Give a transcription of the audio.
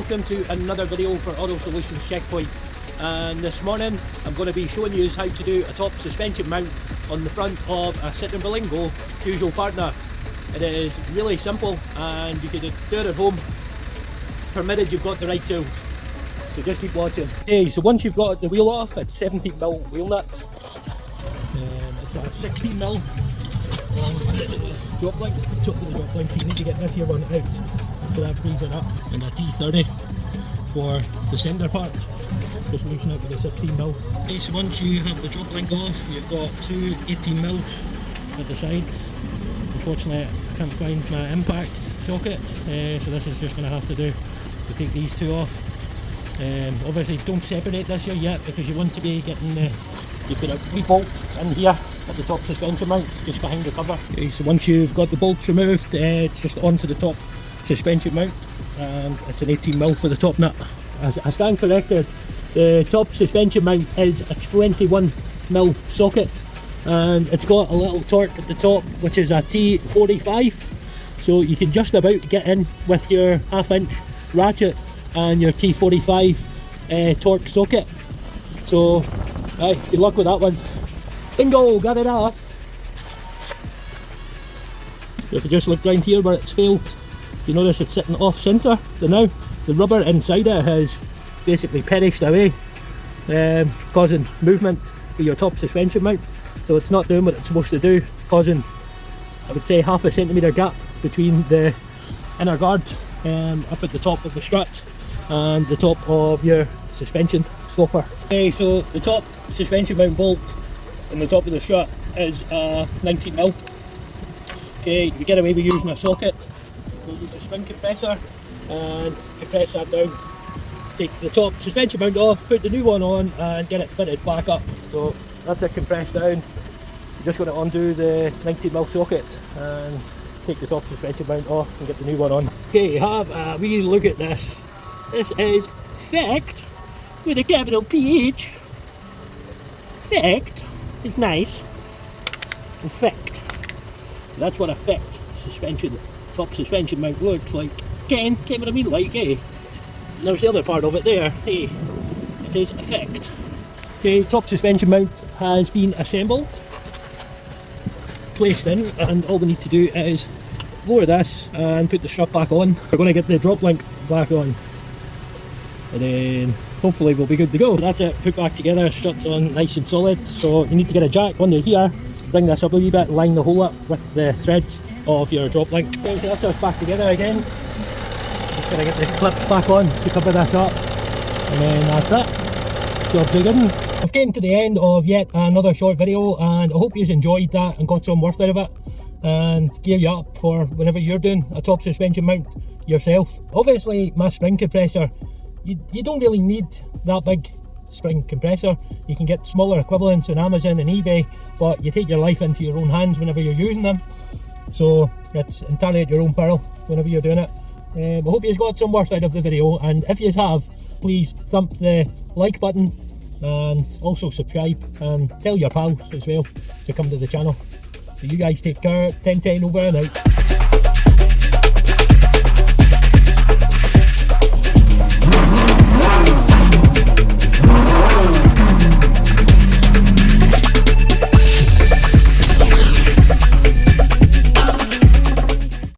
welcome to another video for Auto Solutions Checkpoint. And this morning I'm going to be showing you how to do a top suspension mount on the front of a Citreon Berlingo Peugeot partner. It is really simple and you can do it at home, provided you've got the right tools. So just keep watching. Okay, so once you've got the wheel off, it's 17mm wheel nuts. It's a 16mm drop link, top of the drop link, so you need to get this here one out so that frees it up, and a T30 for the centre part, just loosen it with a 16mm. Okay, so once you have the drop link off, you've got two 18mm at the side. Unfortunately I can't find my impact socket, so this is just going to have to do to take these two off. Obviously don't separate this here yet because you want to be getting the, you've got a wee bolt in here at the top suspension mount just behind the cover. Okay, so once you've got the bolts removed, it's just onto the top suspension mount, and it's an 18mm for the top nut. As I stand corrected, the top suspension mount is a 21mm socket, and it's got a little torque at the top which is a T45, so you can just about get in with your 1/2 inch ratchet and your T45 torque socket. So good luck with that one. Bingo, got it off. So if you just look down here where it's failed, you notice it's sitting off centre. Now the rubber inside it has basically perished away, causing movement with your top suspension mount. So it's not doing what it's supposed to do, causing, I would say, 1/2 centimetre gap between the inner guard up at the top of the strut and the top of your suspension stopper. Okay, so the top suspension mount bolt on the top of the strut is 19mm. Okay, you get away with using a socket. We'll use a spring compressor and compress that down. Take the top suspension mount off, put the new one on and get it fitted back up. So that's it compressed down. You're just going to undo the 19mm socket and take the top suspension mount off and get the new one on. Okay, have a wee look at this. This is Fect with a capital PH. Fect is nice. In fact, that's what a Fect suspension, top suspension mount looks like. Ken what I mean, like, eh? There's the other part of it there, eh? It is a Fect. Okay, top suspension mount has been assembled, placed in, and all we need to do is lower this and put the strut back on. We're going to get the drop link back on, and then hopefully we'll be good to go. That's it, put back together, struts on nice and solid. So you need to get a jack under here, bring this up a wee bit, line the hole up with the threads of your drop link. Okay, so that's us back together again. Just gotta get the clips back on to cover this up, and then that's it. Job's a good one. I've came to the end of yet another short video, and I hope you enjoyed that and got some worth out of it, and gear you up for whenever you're doing a top suspension mount yourself. Obviously my spring compressor, you don't really need that big spring compressor. You can get smaller equivalents on Amazon and eBay, but you take your life into your own hands whenever you're using them. So it's entirely at your own peril whenever you're doing it. I hope you've got some worth out of the video, and if you have, please thump the like button and also subscribe, and tell your pals as well to come to the channel. So you guys take care. 1010 over and out.